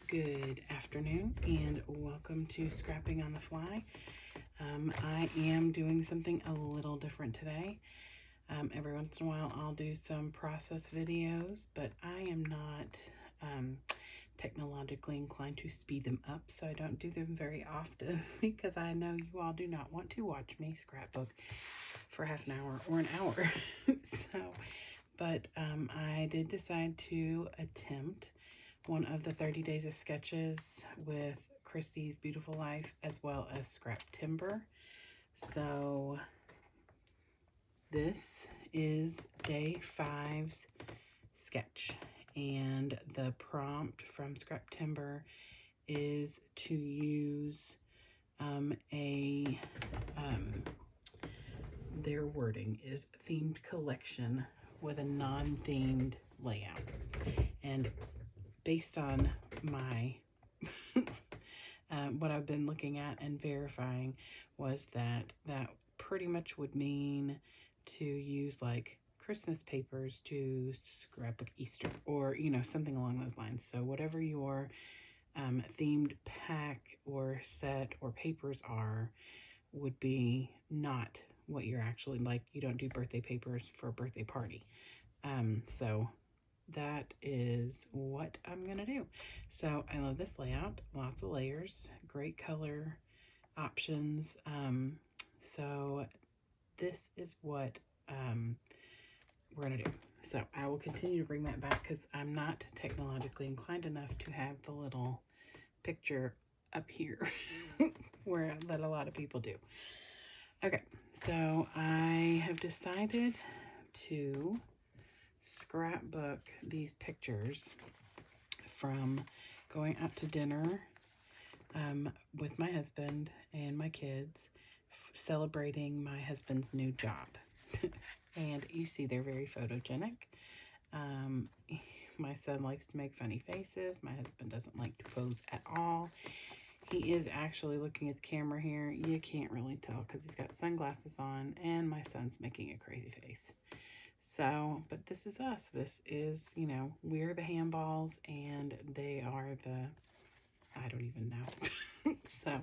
Good afternoon and welcome to Scrapping on the Fly. I am doing something a little different today. Every once in a while I'll do some process videos, but I am not technologically inclined to speed them up, so I don't do them very often because I know you all do not want to watch me scrapbook for half an hour or an hour. But I did decide to attempt one of the 30 Days of Sketches with Christy's Beautiful Life as well as Scraptember. So this is day 5's sketch, and the prompt from Scraptember is to use their wording is themed collection with a non-themed layout. And based on my what I've been looking at and verifying was that pretty much would mean to use like Christmas papers to scrapbook Easter, or something along those lines. So whatever your themed pack or set or papers are would be not what you're actually like. You don't do birthday papers for a birthday party. So that is what I'm gonna do. So I love this layout, lots of layers, great color options. So this is what we're gonna do. So I will continue to bring that back because I'm not technologically inclined enough to have the little picture up here where that a lot of people do. Okay, so I have decided to scrapbook these pictures from going out to dinner with my husband and my kids, celebrating my husband's new job. And you see they're very photogenic. My son likes to make funny faces. My husband doesn't like to pose at all. He is actually looking at the camera here. You can't really tell because he's got sunglasses on, and my son's making a crazy face. So, but this is us. This is, we're the handballs and they are the, I don't even know. So,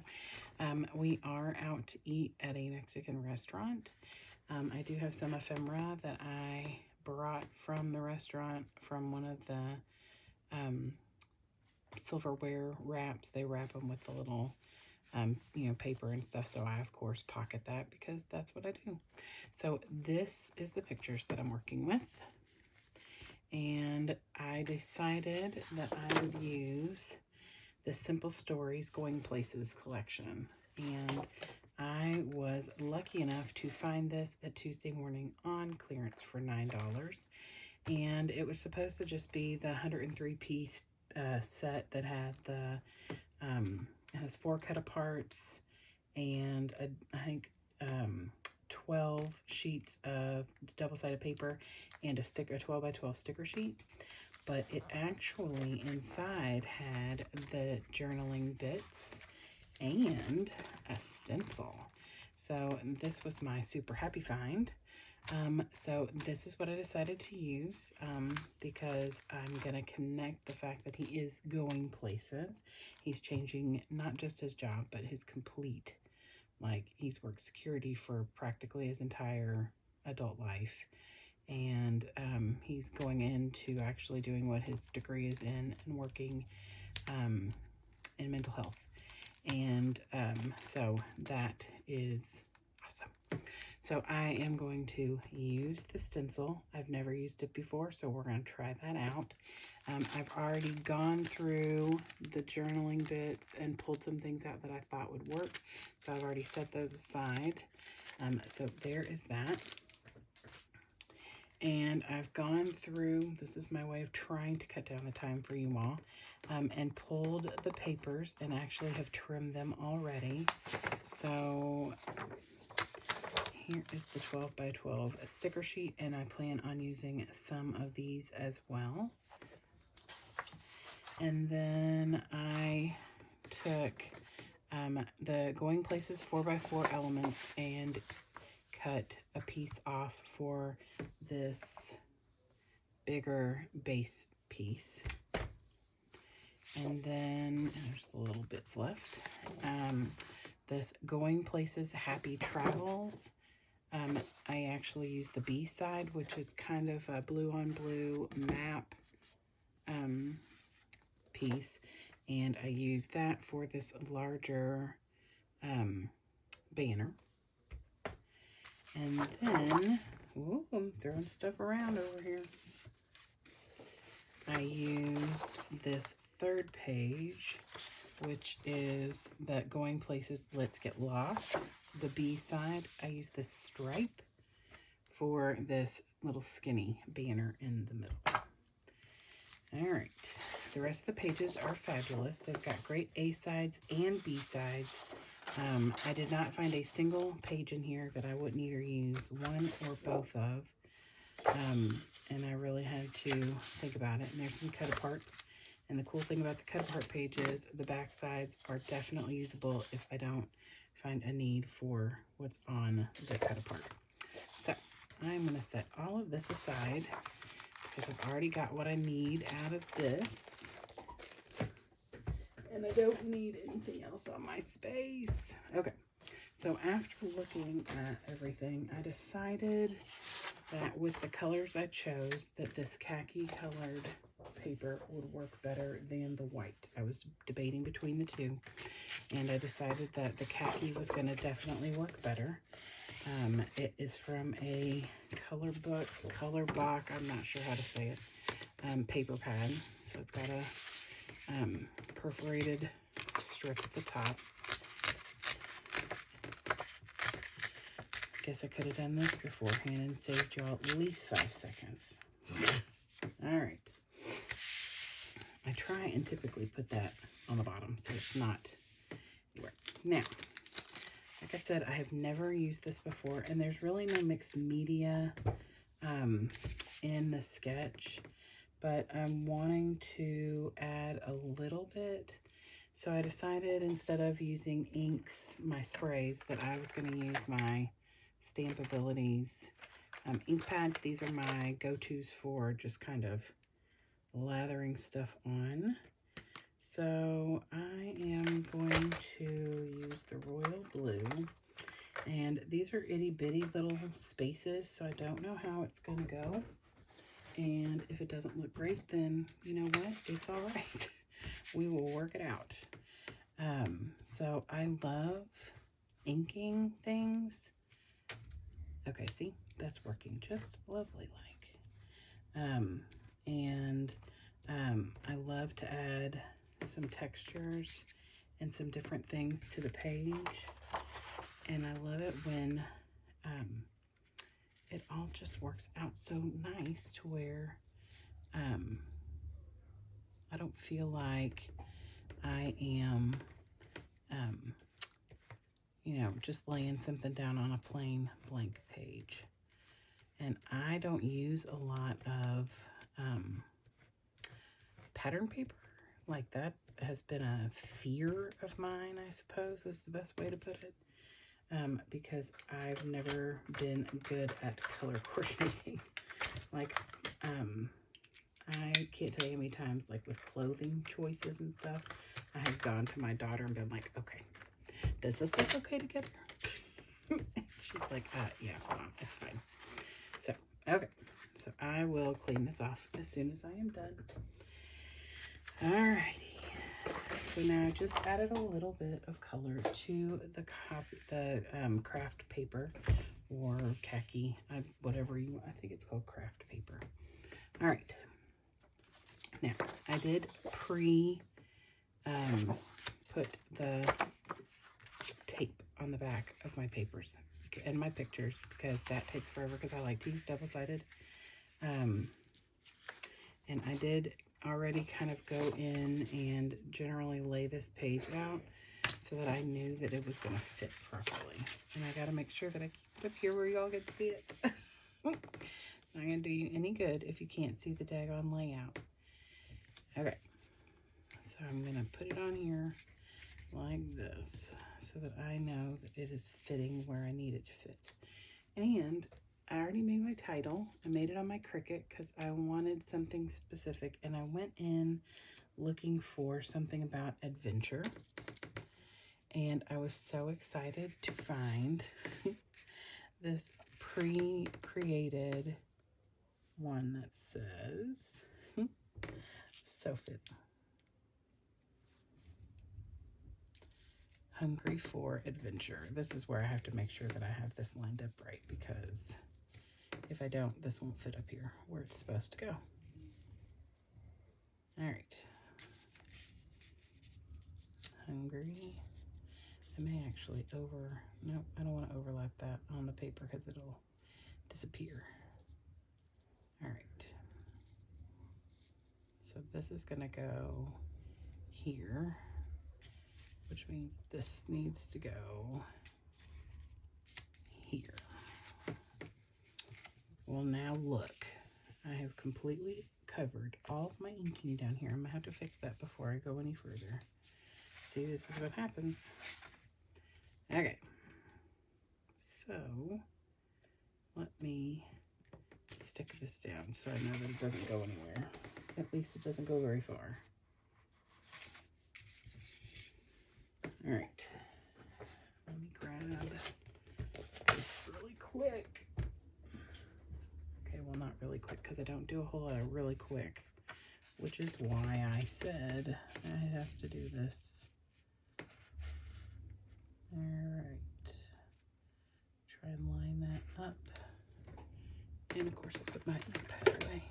we are out to eat at a Mexican restaurant. I do have some ephemera that I brought from the restaurant, from one of the silverware wraps. They wrap them with the little paper and stuff. So I, of course, pocket that because that's what I do. So this is the pictures that I'm working with. And I decided that I would use the Simple Stories Going Places collection. And I was lucky enough to find this at Tuesday morning on clearance for $9. And it was supposed to just be the 103 piece set that had the it has 4 cut aparts and I think 12 sheets of double-sided paper and a 12 by 12 sticker sheet. But it actually inside had the journaling bits and a stencil. So this was my super happy find. So this is what I decided to use because I'm going to connect the fact that he is going places. He's changing not just his job, but his complete, like he's worked security for practically his entire adult life. And he's going into actually doing what his degree is in and working in mental health. And so that is awesome. So I am going to use the stencil. I've never used it before, so we're going to try that out. I've already gone through the journaling bits and pulled some things out that I thought would work. So I've already set those aside. So there is that. And I've gone through, this is my way of trying to cut down the time for you all, and pulled the papers and actually have trimmed them already. So here is the 12 by 12 sticker sheet, and I plan on using some of these as well. And then I took the Going Places 4x4 elements and cut a piece off for this bigger base piece. And then there's a little bits left. This Going Places Happy Travels. I actually use the B side, which is kind of a blue on blue map piece. And I use that for this larger banner. And then, ooh, I'm throwing stuff around over here. I used this third page, which is the Going Places Let's Get Lost. The B side, I use this stripe for this little skinny banner in the middle. All right, the rest of the pages are fabulous. They've got great A sides and B sides. I did not find a single page in here that I wouldn't either use one or both of. And I really had to think about it. And there's some cut apart. And the cool thing about the cut apart pages, the back sides are definitely usable if I don't find a need for what's on the cut apart. So I'm going to set all of this aside because I've already got what I need out of this. And I don't need anything else on my space. Okay, so after looking at everything, I decided that with the colors I chose, that this khaki colored paper would work better than the white. I was debating between the two, and I decided that the khaki was going to definitely work better. It is from a color book, I'm not sure how to say it, paper pad. So it's got a perforated strip at the top. Guess I could have done this beforehand and saved y'all at least 5 seconds. All right. I try and typically put that on the bottom so it's not anywhere. Now, like I said, I have never used this before, and there's really no mixed media in the sketch, but I'm wanting to add a little bit. So I decided instead of using inks, my sprays, that I was going to use my Stamp Abilities ink pads. These are my go-tos for just kind of lathering stuff on. So I am going to use the Royal Blue, and these are itty bitty little spaces, so I don't know how it's going to go. And if it doesn't look great, then you know what? It's all right. We will work it out. So I love inking things. Okay, see, that's working just lovely like. I love to add some textures and some different things to the page. And I love it when it all just works out so nice to where I don't feel like I am, you know, just laying something down on a plain blank page. And I don't use a lot of pattern paper. Like, that has been a fear of mine, I suppose, is the best way to put it. Because I've never been good at color coordinating. Like, I can't tell you how many times, like with clothing choices and stuff, I have gone to my daughter and been like, okay, does this look okay together? She's like, yeah, Mom, it's fine. So, okay. So I will clean this off as soon as I am done. Alrighty. So now I just added a little bit of color to the craft paper, or khaki, whatever you want. I think it's called craft paper. All right. Now I did put the tape on the back of my papers and my pictures, because that takes forever, because I like to use double-sided. And I did already kind of go in and generally lay this page out so that I knew that it was going to fit properly. And I got to make sure that I keep it up here where y'all get to see it. Not going to do you any good if you can't see the daggone layout. Okay, so I'm going to put it on here like this so that I know that it is fitting where I need it to fit. And I already made my title. I made it on my Cricut because I wanted something specific, and I went in looking for something about adventure. And I was so excited to find this pre-created one that says, so fit. Hungry for adventure. This is where I have to make sure that I have this lined up right, because if I don't, this won't fit up here where it's supposed to go. All right. Hungry. I may actually nope, I don't want to overlap that on the paper because it'll disappear. All right. So this is going to go here, which means this needs to go here. Well, now look, I have completely covered all of my inking down here. I'm gonna have to fix that before I go any further. See, this is what happens. Okay, so let me stick this down so I know that it doesn't go anywhere. At least it doesn't go very far. All right, let me grab this really quick. Okay, well, not really quick because I don't do a whole lot of really quick, which is why I said I have to do this. All right, try and line that up. And of course, I put my ink pad away.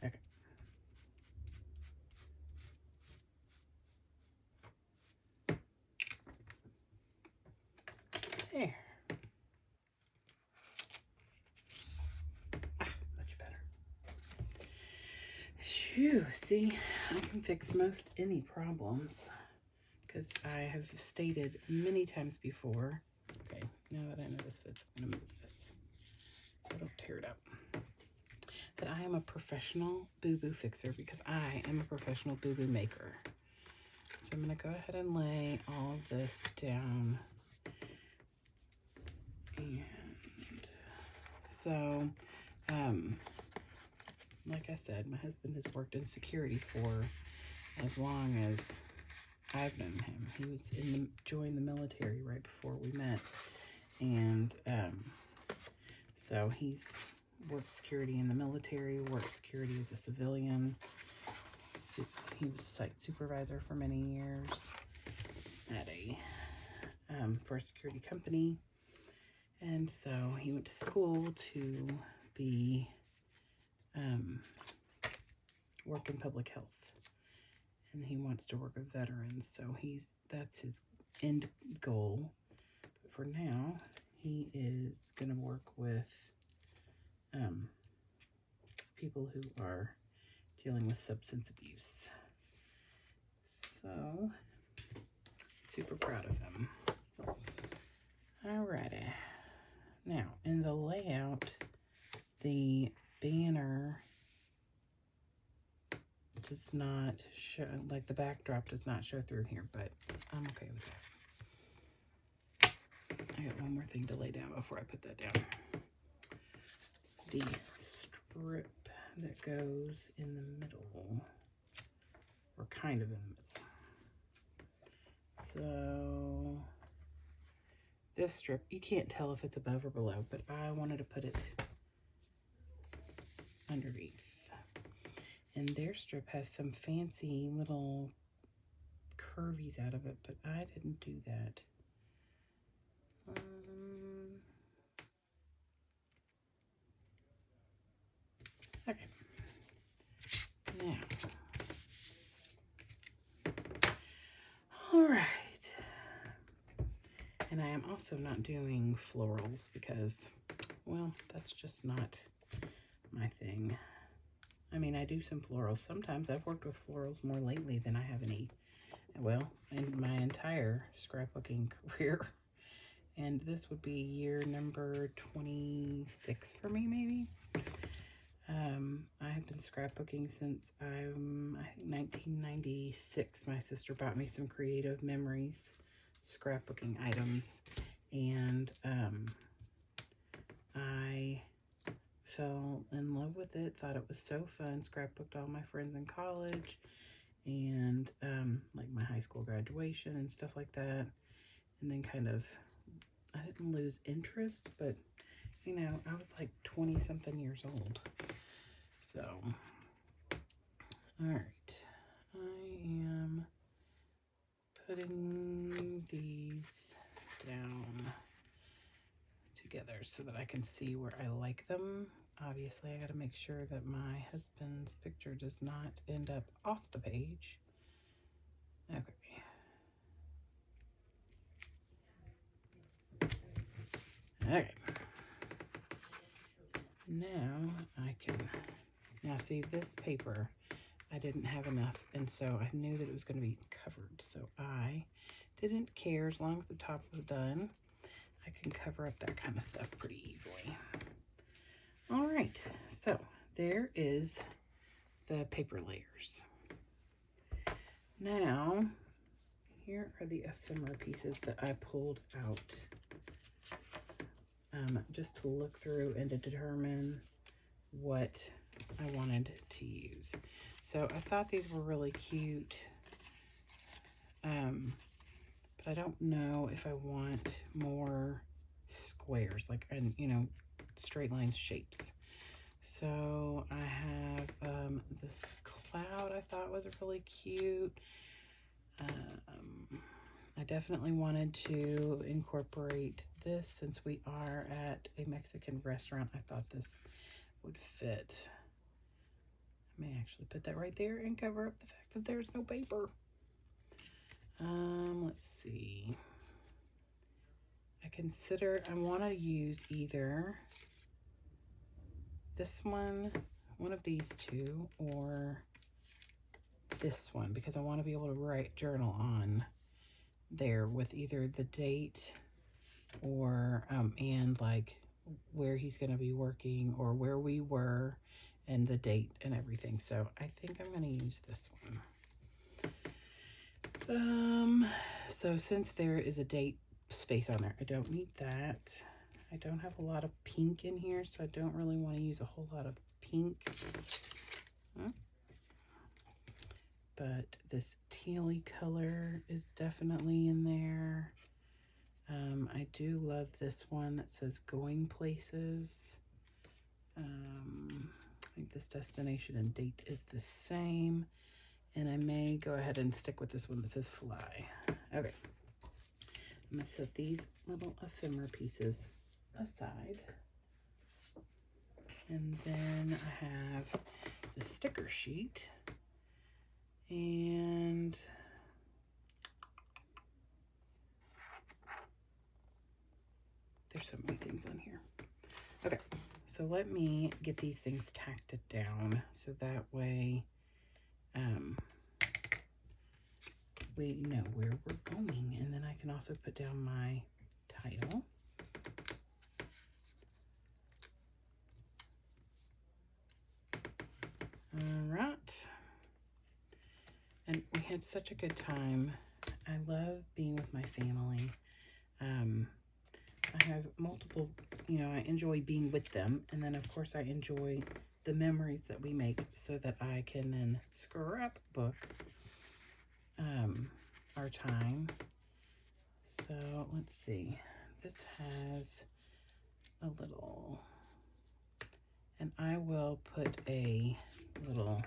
Okay. There. Much better. Phew, see, I can fix most any problems because I have stated many times before. Okay, now that I know this fits, I'm gonna move this so I don't tear it up. That I am a professional boo-boo fixer because I am a professional boo-boo maker. So I'm gonna go ahead and lay all of this down. And so, like I said, my husband has worked in security for as long as I've known him. He was joined the military right before we met, and so he's worked security in the military, worked security as a civilian. He was a site supervisor for many years at a for a security company, and so he went to school to be work in public health, and he wants to work with veterans, so that's his end goal. But for now, he is going to work with people who are dealing with substance abuse. So, super proud of him. Alrighty. Now, in the layout, the banner does not show, like the backdrop does not show through here, but I'm okay with that. I got one more thing to lay down before I put that down. The strip that goes in the middle, or kind of in the middle. So this strip, you can't tell if it's above or below, but I wanted to put it underneath. And their strip has some fancy little curvies out of it, but I didn't do that. Okay. Now. All right. And I am also not doing florals because, well, that's just not my thing. I mean, I do some florals. Sometimes I've worked with florals more lately than I have in my entire scrapbooking career. And this would be year number 26 for me, maybe. I have been scrapbooking since I think 1996. My sister bought me some Creative Memories scrapbooking items, and I fell in love with it, thought it was so fun, scrapbooked all my friends in college and like my high school graduation and stuff like that. And then kind of, I didn't lose interest, but you know, I was like 20 something years old. So, all right, I am putting these down together so that I can see where I like them. Obviously, I got to make sure that my husband's picture does not end up off the page. Okay. Okay. Now I can, now see this paper, I didn't have enough, and so I knew that it was going to be covered, so I didn't care. As long as the top was done, I can cover up that kind of stuff pretty easily. All right, so there is the paper layers. Now, here are the ephemera pieces that I pulled out just to look through and to determine what I wanted to use. So I thought these were really cute, but I don't know if I want more squares, like, and you know, straight lines shapes. So I have this cloud I thought was really cute. I definitely wanted to incorporate this since we are at a Mexican restaurant. I thought this would fit. I may actually put that right there and cover up the fact that there's no paper. Let's see. I want to use either this one of these two, or this one, because I want to be able to write journal on there with either the date or and like where he's going to be working or where we were and the date and everything. So I think I'm going to use this one. So since there is a date space on there, I don't need that. I don't have a lot of pink in here, so I don't really want to use a whole lot of pink. But this tealy color is definitely in there. I do love this one that says going places. I think this destination and date is the same. And I may go ahead and stick with this one that says fly. Okay. I'm going to set these little ephemera pieces aside. And then I have the sticker sheet. And there's so many things on here. Okay, so let me get these things tacked down so that way we know where we're going. And then I can also put down my title. All right. And we had such a good time. I love being with my family. I have multiple, you know, I enjoy being with them. And then, of course, I enjoy the memories that we make so that I can then scrapbook our time. So, let's see. This has a little, and I will put a little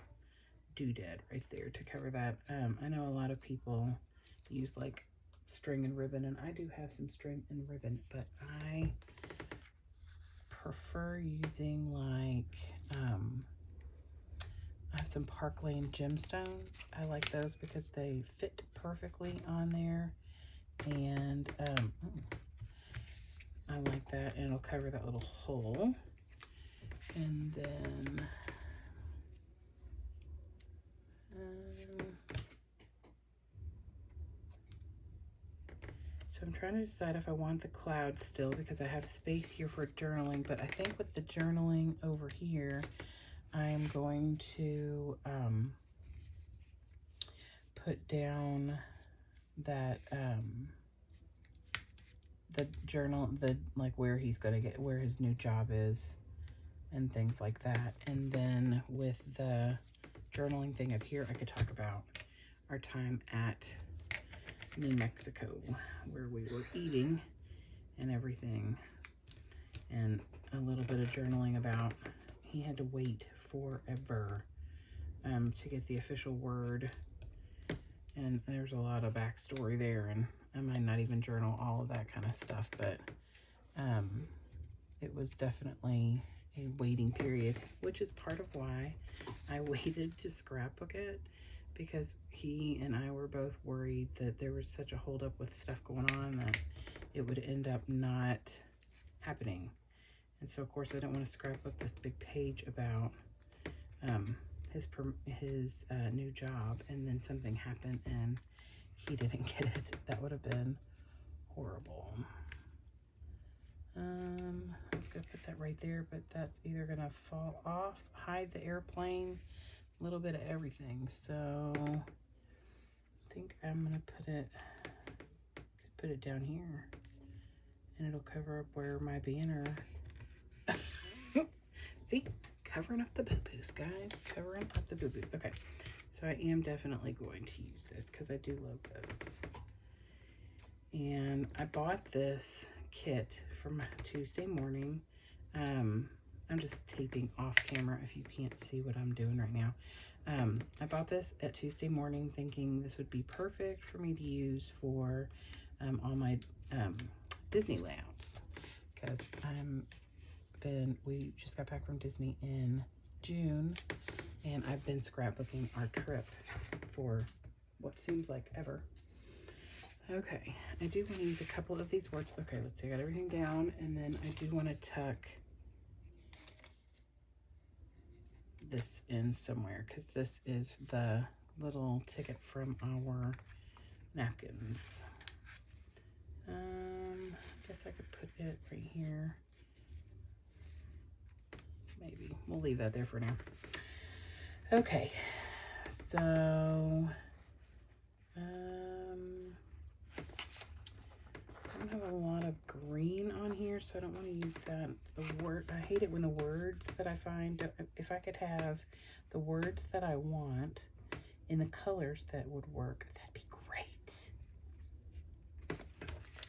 doodad right there to cover that. I know a lot of people use like string and ribbon, and I do have some string and ribbon, but I prefer using like I have some Park Lane gemstones. I like those because they fit perfectly on there, and I like that, and it'll cover that little hole. And then so I'm trying to decide if I want the cloud still, because I have space here for journaling, but I think with the journaling over here, I'm going to put down that the journal, the like where he's going to get, where his new job is, and things like that. And then with the journaling thing up here, I could talk about our time at New Mexico, where we were eating and everything, and a little bit of journaling about he had to wait forever to get the official word, and there's a lot of backstory there, and I might not even journal all of that kind of stuff, but it was definitely a waiting period, which is part of why I waited to scrapbook it, because he and I were both worried that there was such a holdup with stuff going on that it would end up not happening. And so of course I didn't want to scrapbook this big page about his new job, and then something happened and he didn't get it. That would have been horrible. I was gonna put that right there, but that's either gonna fall off, hide the airplane, a little bit of everything. So I think I'm gonna put it down here, and it'll cover up where my banner. See, covering up the boo-boos, guys, covering up the boo-boos. Okay, so I am definitely going to use this because I do love this. And I bought this kit from Tuesday morning. I'm just taping off camera if you can't see what I'm doing right now. I bought this at Tuesday morning thinking this would be perfect for me to use for all my Disney layouts, because we just got back from Disney in June, and I've been scrapbooking our trip for what seems like ever. Okay, I do want to use a couple of these words. Okay, let's see, I got everything down, and then I do want to tuck this in somewhere, because this is the little ticket from our napkins. I guess I could put it right here. Maybe we'll leave that there for now. Okay, so I don't have a lot of green on here, so I don't want to use that. I hate it when the words that I find, if I could have the words that I want in the colors that would work, that'd be great.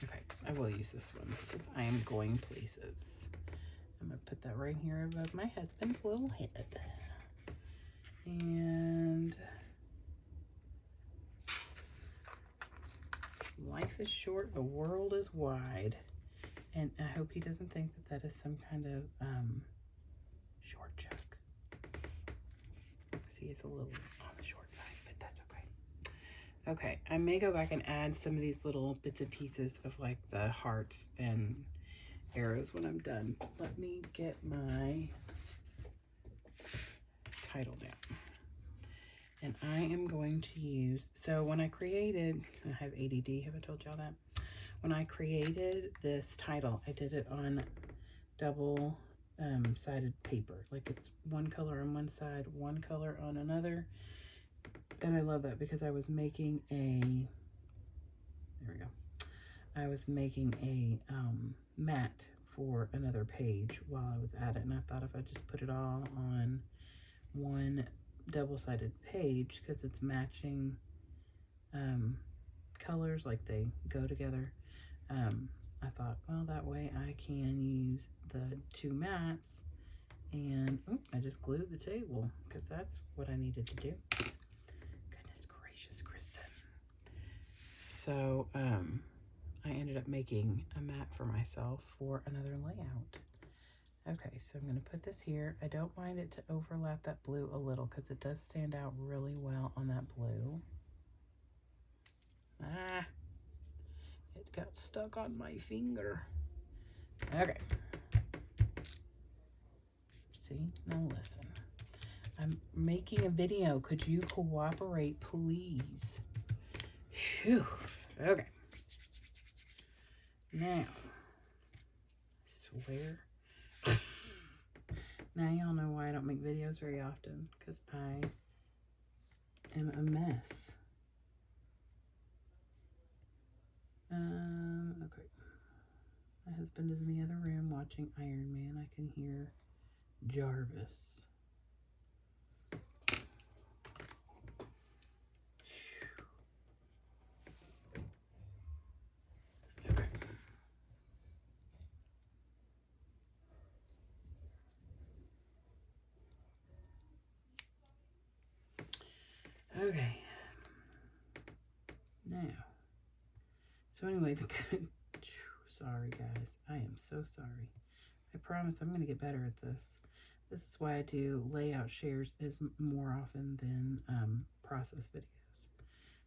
Okay, I will use this one since I am going places. I'm gonna put that right here above my husband's little head. And life is short, the world is wide. And I hope he doesn't think that that is some kind of short joke. See, it's a little on the short side, but that's okay. Okay, I may go back and add some of these little bits and pieces of like the hearts and arrows when I'm done. Let me get my title down. And I am going to use, so when I created, I have ADD, have I told y'all that? When I created this title, I did it on double sided paper. Like it's one color on one side, one color on another. And I love that because I was making a, there we go. I was making a mat for another page while I was at it. And I thought if I just put it all on one double-sided page, because it's matching colors, like they go together, I thought, well, that way I can use the two mats. And I just glued the table because that's what I needed to do. Goodness gracious, Kristen. So I ended up making a mat for myself for another layout. Okay, so I'm going to put this here. I don't mind it to overlap that blue a little because it does stand out really well on that blue. Ah, it got stuck on my finger. Okay. See, now listen. I'm making a video. Could you cooperate, please? Phew. Okay. Now, I swear. Now y'all know why I don't make videos very often, because I am a mess. Okay. My husband is in the other room watching Iron Man. I can hear Jarvis. Okay. Okay. Now. So anyway, sorry guys. I am so sorry. I promise I'm going to get better at this. This is why I do layout shares more often than process videos.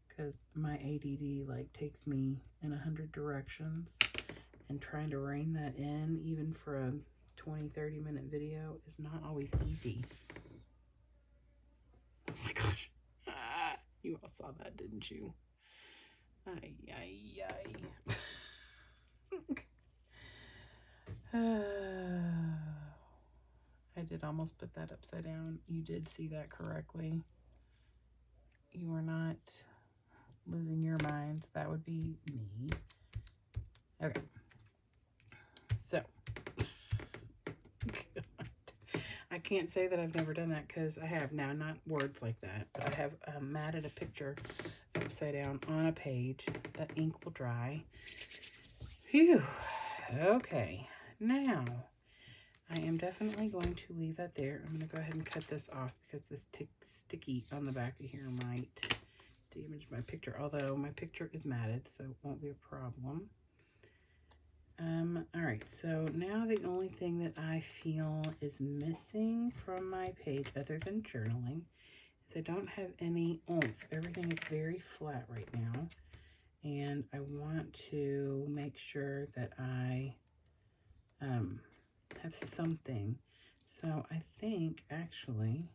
Because my ADD like takes me in 100 directions. And trying to rein that in, even for a 20-30 minute video, is not always easy. Oh my gosh. Ah, you all saw that, didn't you? Ay, ay, ay. I did almost put that upside down. You did see that correctly. You are not losing your minds. That would be me. Okay. So. I can't say that I've never done that because I have now, not words like that, but I have matted a picture upside down on a page. That ink will dry. Phew. Okay. Now, I am definitely going to leave that there. I'm going to go ahead and cut this off because this sticky on the back of here might damage my picture. Although my picture is matted, so it won't be a problem. All right, so now the only thing that I feel is missing from my page other than journaling is I don't have any oomph. Everything is very flat right now, and I want to make sure that I have something. So I think, actually,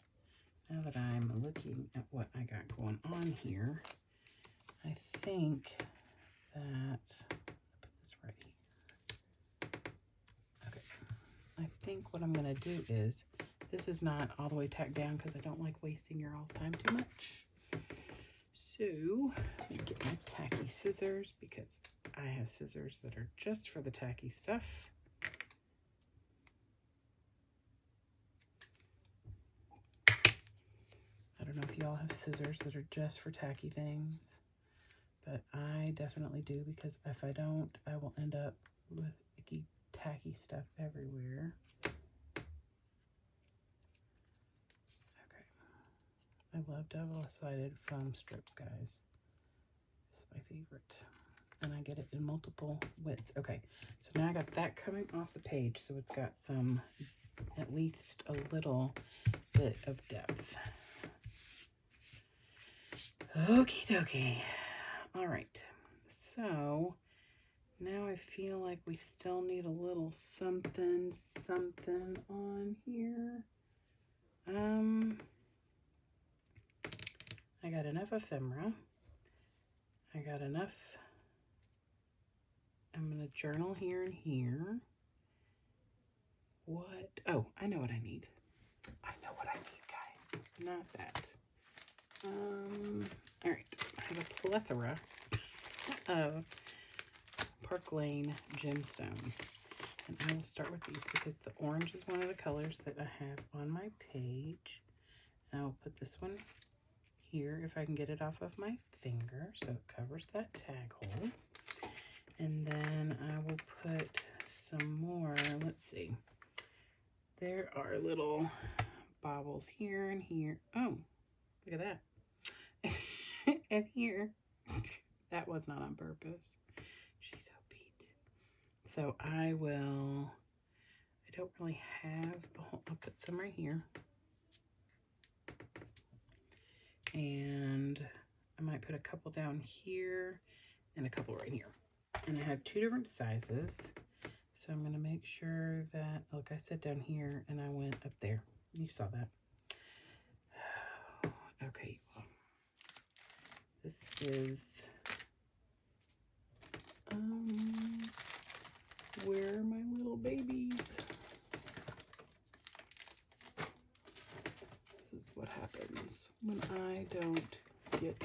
now that I'm looking at what I got going on here, I think that, I'll put this right here. I think what I'm going to do is, this is not all the way tacked down because I don't like wasting your all's time too much. So, let me get my tacky scissors because I have scissors that are just for the tacky stuff. I don't know if y'all have scissors that are just for tacky things, but I definitely do because if I don't, I will end up with icky tacky stuff everywhere. I love double-sided foam strips, guys. This is my favorite. And I get it in multiple widths. Okay, so now I got that coming off the page, so it's got some, at least a little bit of depth. Okie dokie. All right, so now I feel like we still need a little something on here. I got enough ephemera. I got enough. I'm going to journal here and here. What? Oh, I know what I need. I know what I need, guys. Not that. All right. I have a plethora of Park Lane gemstones. And I will start with these because the orange is one of the colors that I have on my page. And I will put this one here if I can get it off of my finger so it covers that tag hole. And then I will put some more, let's see. There are little baubles here and here. Oh, look at that. And here. That was not on purpose. She's so beat. So I don't really have, I'll put some right here. And I might put a couple down here and a couple right here. And I have two different sizes. So I'm going to make sure that, look, I sit down here and I went up there. You saw that. Okay. This is, where are my little babies? This is what happens when I don't get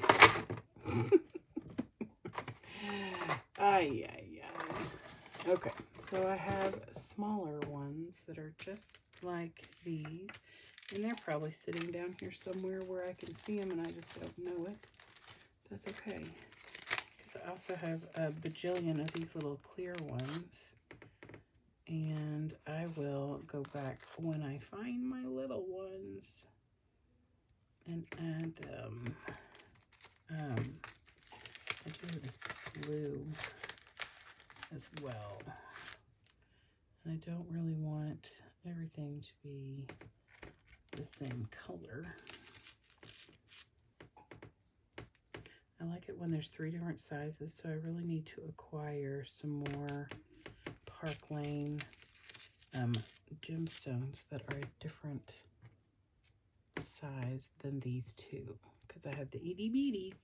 ay. Okay, so I have smaller ones that are just like these. And they're probably sitting down here somewhere where I can see them and I just don't know it. That's okay. Because I also have a bajillion of these little clear ones. And I will go back when I find my little ones and add them. I do have this blue as well. And I don't really want everything to be the same color. I like it when there's 3 different sizes, so I really need to acquire some more Park Lane gemstones that are a different size than these two, because I have the itty bitties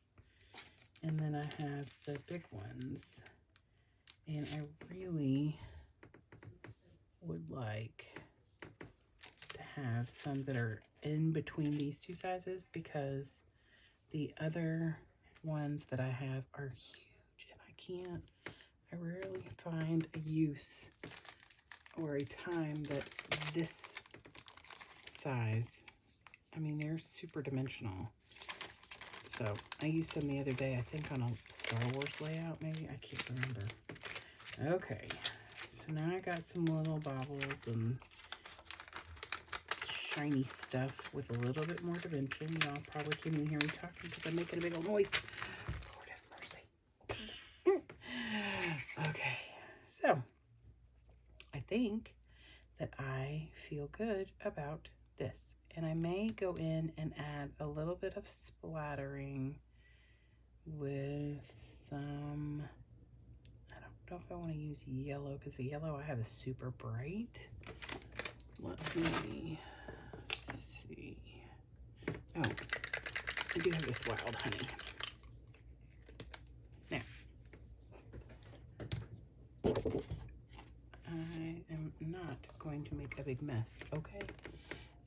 and then I have the big ones, and I really would like to have some that are in between these 2 sizes, because the other ones that I have are huge and I rarely find a use or a time that this size, I mean, they're super dimensional. So I used some the other day, I think on a Star Wars layout, maybe, I can't remember. Okay, so now I got some little baubles and shiny stuff with a little bit more dimension. Y'all probably can't even hear me talking because I'm making a big old noise. Lord have mercy. Okay, so I think that I feel good about this. And I may go in and add a little bit of splattering with some, I don't know if I want to use yellow, because the yellow I have is super bright. Let me see. Oh, I do have this wild honey. Now, I am not going to make a big mess, okay?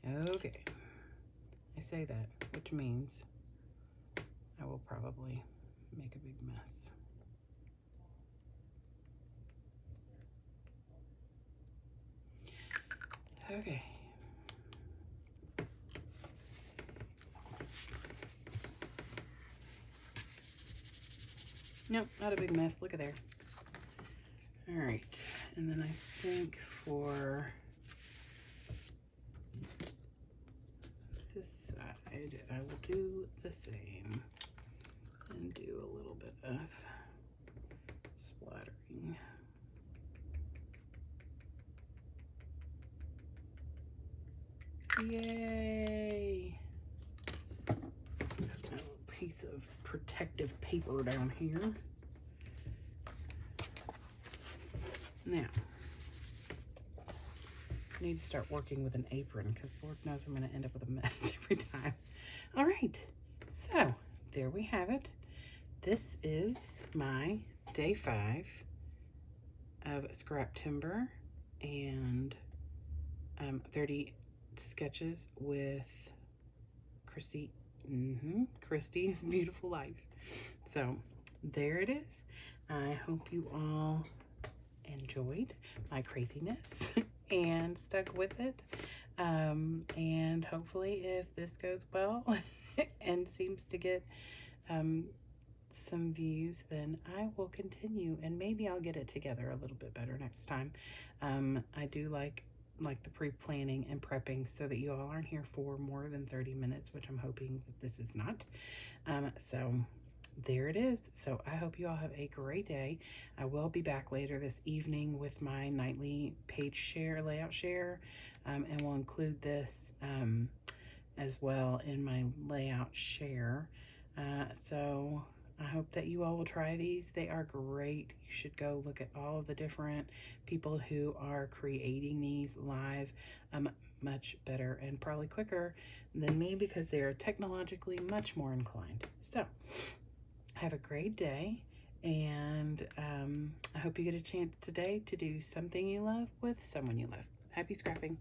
Okay. I say that, which means I will probably make a big mess. Okay. Nope, not a big mess. Look at there. All right. And then I think for this side, I will do the same and do a little bit of splattering. Yay! Got a little piece of protective paper down here. Now, I need to start working with an apron, because Lord knows I'm going to end up with a mess every time. All right, so there we have it. This is my day 5 of Scraptember and 30 sketches with Christy. Christy's Beautiful Life. So there it is. I hope you all enjoyed my craziness and stuck with it. And hopefully, if this goes well and seems to get some views, then I will continue, and maybe I'll get it together a little bit better next time. I do like the pre-planning and prepping so that you all aren't here for more than 30 minutes, which I'm hoping that this is not. So there it is. So I hope you all have a great day. I will be back later this evening with my nightly page share, layout share, and we'll include this as well in my layout share. So I hope that you all will try these. They are great. You should go look at all of the different people who are creating these live, much better and probably quicker than me, because they are technologically much more inclined. So have a great day, and I hope you get a chance today to do something you love with someone you love. Happy scrapping.